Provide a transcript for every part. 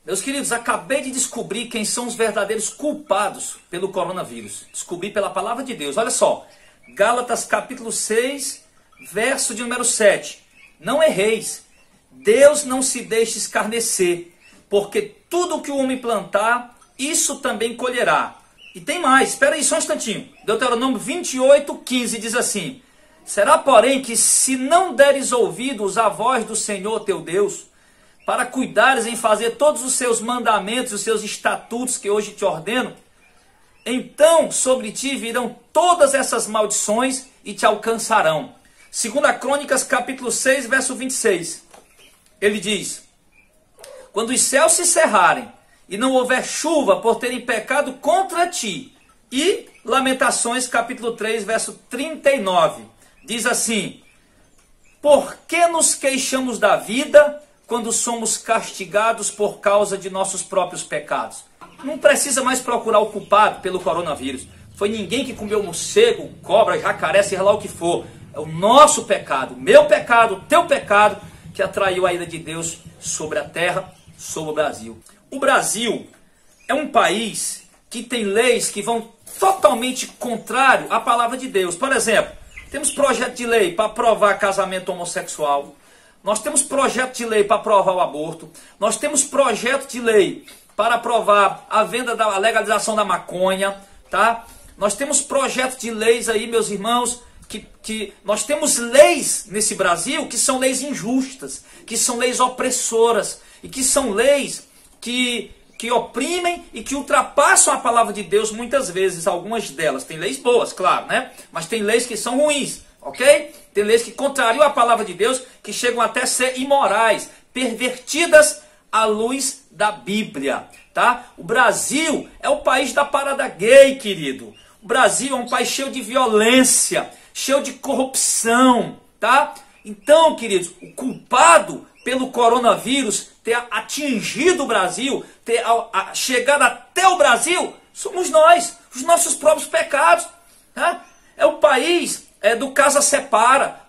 Meus queridos, acabei de descobrir quem são os verdadeiros culpados pelo coronavírus. Descobri pela palavra de Deus. Olha só, Gálatas capítulo 6, verso de número 7. Não erreis, Deus não se deixe escarnecer, porque tudo o que o homem plantar, isso também colherá. E tem mais, espera aí só um instantinho. Deuteronômio 28, 15 diz assim: será, porém, que se não deres ouvidos à voz do Senhor teu Deus, para cuidares em fazer todos os seus mandamentos, os seus estatutos que hoje te ordeno, então sobre ti virão todas essas maldições e te alcançarão. 2 Crônicas capítulo 6, verso 26. Ele diz: quando os céus se cerrarem e não houver chuva por terem pecado contra ti. E Lamentações capítulo 3, verso 39. Diz assim: por que nos queixamos da vida quando somos castigados por causa de nossos próprios pecados? Não precisa mais procurar o culpado pelo coronavírus. Foi ninguém que comeu morcego, cobra, jacaré, seja lá o que for. É o nosso pecado, meu pecado, o teu pecado, que atraiu a ira de Deus sobre a terra, sobre o Brasil. O Brasil é um país que tem leis que vão totalmente contrário à palavra de Deus. Por exemplo, temos projeto de lei para aprovar casamento homossexual. Nós temos projeto de lei para aprovar o aborto. Nós temos projeto de lei para aprovar a venda da legalização da maconha, tá? Nós temos projeto de leis aí, meus irmãos, que nós temos leis nesse Brasil que são leis injustas, que são leis opressoras e que são leis que oprimem e que ultrapassam a palavra de Deus muitas vezes. Algumas delas tem leis boas, claro, né? Mas tem leis que são ruins, ok? Tem leis que contrariam a palavra de Deus, que chegam até a ser imorais, pervertidas à luz da Bíblia, tá? O Brasil é o país da parada gay, querido. O Brasil é um país cheio de violência, cheio de corrupção, tá? Então, queridos, o culpado pelo coronavírus ter atingido o Brasil, ter chegado até o Brasil, somos nós, os nossos próprios pecados, tá? É o país do casa separa,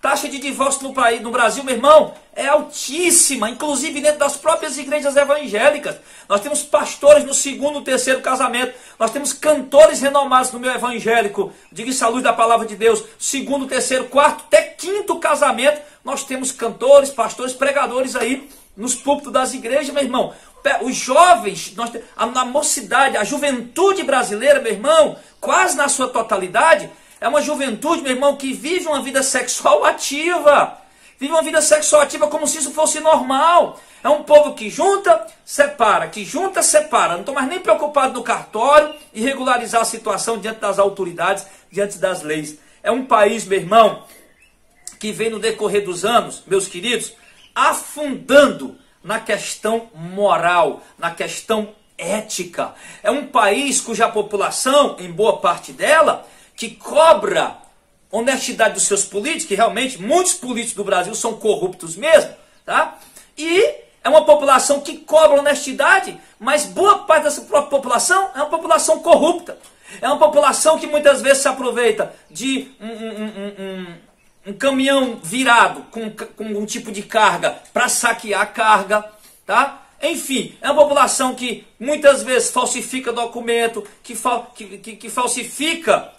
taxa de divórcio no país, no Brasil, meu irmão, é altíssima, inclusive dentro das próprias igrejas evangélicas. Nós temos pastores no segundo, terceiro casamento, nós temos cantores renomados no meio evangélico, diga isso à luz da palavra de Deus, segundo, terceiro, quarto, até quinto casamento, nós temos cantores, pastores, pregadores aí nos púlpitos das igrejas, meu irmão. Os jovens, a mocidade, a juventude brasileira, meu irmão, quase na sua totalidade, é uma juventude, meu irmão, que vive uma vida sexual ativa. Vive uma vida sexual ativa como se isso fosse normal. É um povo que junta, separa, que junta, separa. Não estou mais nem preocupado no cartório e regularizar a situação diante das autoridades, diante das leis. É um país, meu irmão, que vem no decorrer dos anos, meus queridos, afundando na questão moral, na questão ética. É um país cuja população, em boa parte dela, que cobra honestidade dos seus políticos, que realmente muitos políticos do Brasil são corruptos mesmo, tá? E é uma população que cobra honestidade, mas boa parte dessa própria população é uma população corrupta. É uma população que muitas vezes se aproveita de um caminhão virado com um tipo de carga para saquear a carga, tá? Enfim, é uma população que muitas vezes falsifica documento, que falsifica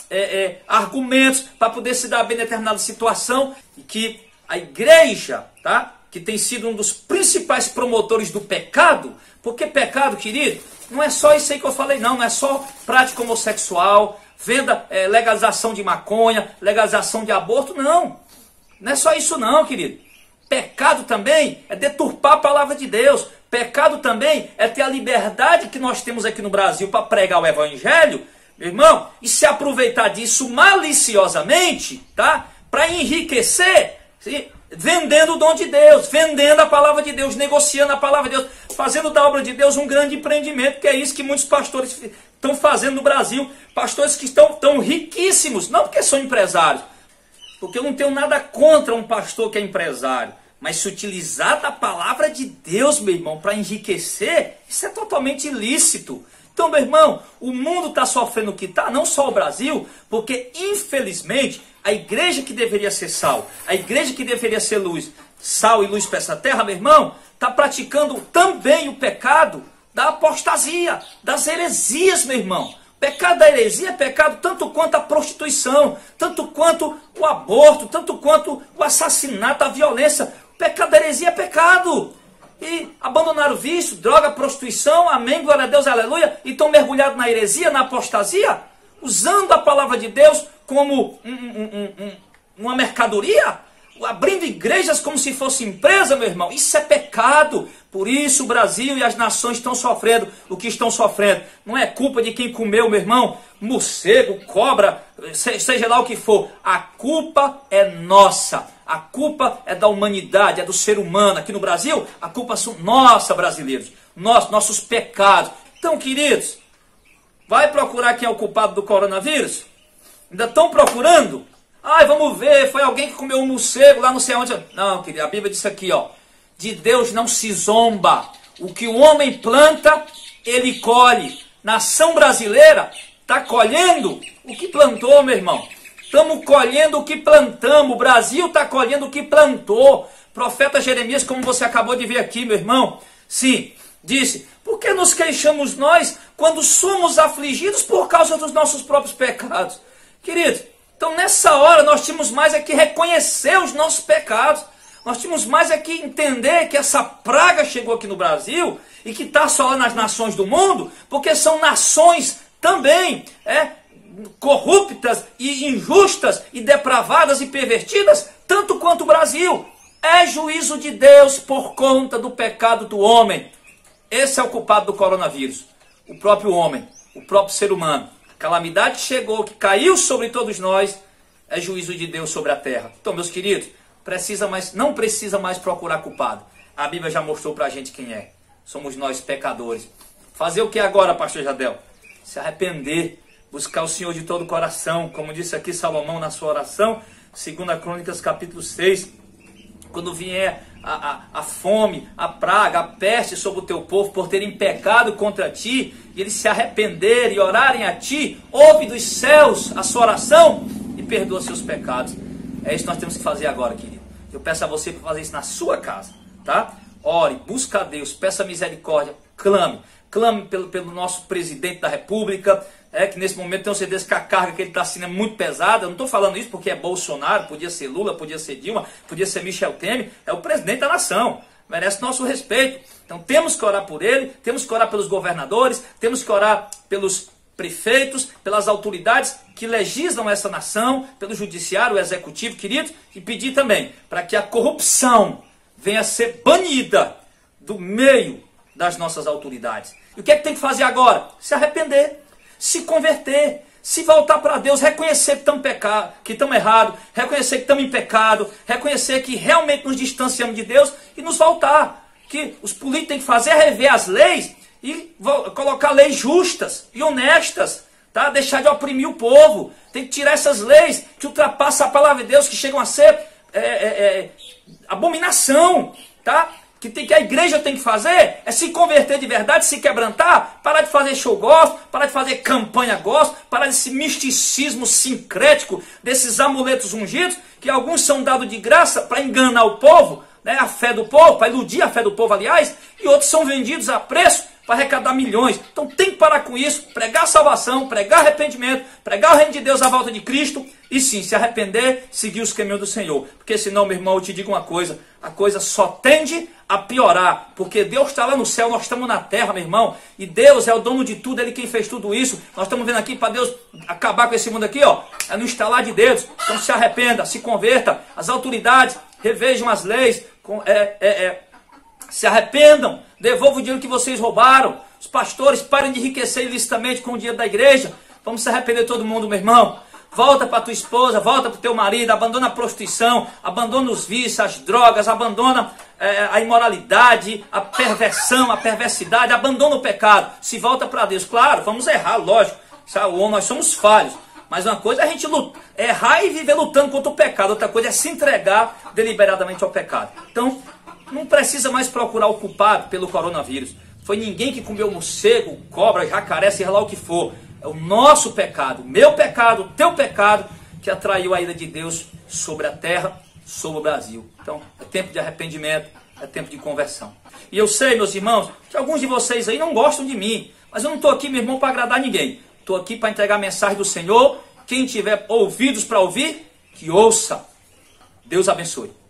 argumentos para poder se dar bem em determinada situação, e que a igreja, tá, que tem sido um dos principais promotores do pecado, porque pecado, querido, não é só isso aí que eu falei, não é só prática homossexual, venda, legalização de maconha, legalização de aborto, não é só isso não, querido. Pecado também é deturpar a palavra de Deus. Pecado também é ter a liberdade que nós temos aqui no Brasil para pregar o evangelho, meu irmão, e se aproveitar disso maliciosamente, tá? Para enriquecer, sim? Vendendo o dom de Deus, vendendo a palavra de Deus, negociando a palavra de Deus, fazendo da obra de Deus um grande empreendimento, que é isso que muitos pastores estão fazendo no Brasil. Pastores que estão riquíssimos, não porque são empresários, porque eu não tenho nada contra um pastor que é empresário. Mas se utilizar da palavra de Deus, meu irmão, para enriquecer, isso é totalmente ilícito. Então, meu irmão, o mundo está sofrendo o que está, não só o Brasil, porque, infelizmente, a igreja que deveria ser sal, a igreja que deveria ser luz, sal e luz para essa terra, meu irmão, está praticando também o pecado da apostasia, das heresias, meu irmão. Pecado da heresia é pecado tanto quanto a prostituição, tanto quanto o aborto, tanto quanto o assassinato, a violência. O pecado da heresia é pecado. E abandonaram o vício, droga, prostituição, amém, glória a Deus, aleluia, e estão mergulhados na heresia, na apostasia, usando a palavra de Deus como uma mercadoria, abrindo igrejas como se fosse empresa, meu irmão. Isso é pecado. Por isso o Brasil e as nações estão sofrendo o que estão sofrendo. Não é culpa de quem comeu, meu irmão, morcego, cobra, seja lá o que for. A culpa é nossa. A culpa é da humanidade, é do ser humano. Aqui no Brasil, a culpa são nossa, brasileiros. Nossos pecados. Então, queridos, vai procurar quem é o culpado do coronavírus? Ainda estão procurando? Ai, vamos ver, foi alguém que comeu um morcego lá não sei onde. Não, querido, a Bíblia diz aqui, ó. De Deus não se zomba. O que o homem planta, ele colhe. Nação brasileira está colhendo o que plantou, meu irmão. Estamos colhendo o que plantamos. O Brasil está colhendo o que plantou. Profeta Jeremias, como você acabou de ver aqui, meu irmão. Sim, disse, por que nos queixamos nós quando somos afligidos por causa dos nossos próprios pecados? Queridos, então nessa hora nós tínhamos mais é que reconhecer os nossos pecados. Nós tínhamos mais é que entender que essa praga chegou aqui no Brasil e que está só lá nas nações do mundo, porque são nações também corruptas e injustas e depravadas e pervertidas, tanto quanto o Brasil. É juízo de Deus por conta do pecado do homem. Esse é o culpado do coronavírus. O próprio homem, o próprio ser humano. A calamidade chegou, que caiu sobre todos nós, é juízo de Deus sobre a terra. Então, meus queridos, não precisa mais procurar culpado. A Bíblia já mostrou pra gente quem é. Somos nós pecadores. Fazer o que agora, pastor Jadel? Se arrepender, buscar o Senhor de todo o coração, como disse aqui Salomão na sua oração, 2 Crônicas capítulo 6, quando vier a fome, a praga, a peste sobre o teu povo, por terem pecado contra ti, e eles se arrependerem e orarem a ti, ouve dos céus a sua oração e perdoa seus pecados. É isso que nós temos que fazer agora, querido. Eu peço a você para fazer isso na sua casa, tá? Ore, busca a Deus, peça misericórdia, clame pelo nosso presidente da república, que nesse momento tenho certeza que a carga que ele está assinando é muito pesada. Eu não estou falando isso porque é Bolsonaro, podia ser Lula, podia ser Dilma, podia ser Michel Temer, é o presidente da nação, merece nosso respeito. Então temos que orar por ele, temos que orar pelos governadores, temos que orar pelos prefeitos, pelas autoridades que legislam essa nação, pelo judiciário, o executivo, querido, e pedir também para que a corrupção venha a ser banida do meio das nossas autoridades. E o que é que tem que fazer agora? Se arrepender, se converter, se voltar para Deus, reconhecer que estamos errados, reconhecer que estamos em pecado, reconhecer que realmente nos distanciamos de Deus e nos voltar. Que os políticos têm que fazer é rever as leis e colocar leis justas e honestas, tá? Deixar de oprimir o povo. Tem que tirar essas leis que ultrapassam a palavra de Deus, que chegam a ser abominação, tá? Que a igreja tem que fazer é se converter de verdade, se quebrantar, parar de fazer show gospel, parar de fazer campanha gospel, parar desse misticismo sincrético, desses amuletos ungidos, que alguns são dados de graça para enganar o povo, né, a fé do povo, para iludir a fé do povo, aliás, e outros são vendidos a preço para arrecadar milhões. Então tem que parar com isso, pregar salvação, pregar arrependimento, pregar o reino de Deus à volta de Cristo, e sim, se arrepender, seguir os caminhos do Senhor. Porque senão, meu irmão, eu te digo uma coisa, a coisa só tende a piorar, porque Deus está lá no céu, nós estamos na terra, meu irmão, e Deus é o dono de tudo, Ele quem fez tudo isso. Nós estamos vendo aqui para Deus acabar com esse mundo aqui, ó, é no estalar de dedos. Então se arrependa, se converta, as autoridades revejam as leis, se arrependam, devolvam o dinheiro que vocês roubaram, os pastores parem de enriquecer ilicitamente com o dinheiro da igreja. Vamos se arrepender todo mundo, meu irmão. Volta para tua esposa, volta para o teu marido, abandona a prostituição, abandona os vícios, as drogas, abandona a imoralidade, a perversão, a perversidade, abandona o pecado. Se volta para Deus, claro, vamos errar, lógico, nós somos falhos. Mas uma coisa é a gente errar e viver lutando contra o pecado, outra coisa é se entregar deliberadamente ao pecado. Então, não precisa mais procurar o culpado pelo coronavírus. Foi ninguém que comeu morcego, cobra, jacaré, seja lá o que for. É o nosso pecado, o meu pecado, o teu pecado, que atraiu a ira de Deus sobre a terra, sobre o Brasil. Então, é tempo de arrependimento, é tempo de conversão. E eu sei, meus irmãos, que alguns de vocês aí não gostam de mim, mas eu não estou aqui, meu irmão, para agradar ninguém. Estou aqui para entregar a mensagem do Senhor. Quem tiver ouvidos para ouvir, que ouça. Deus abençoe.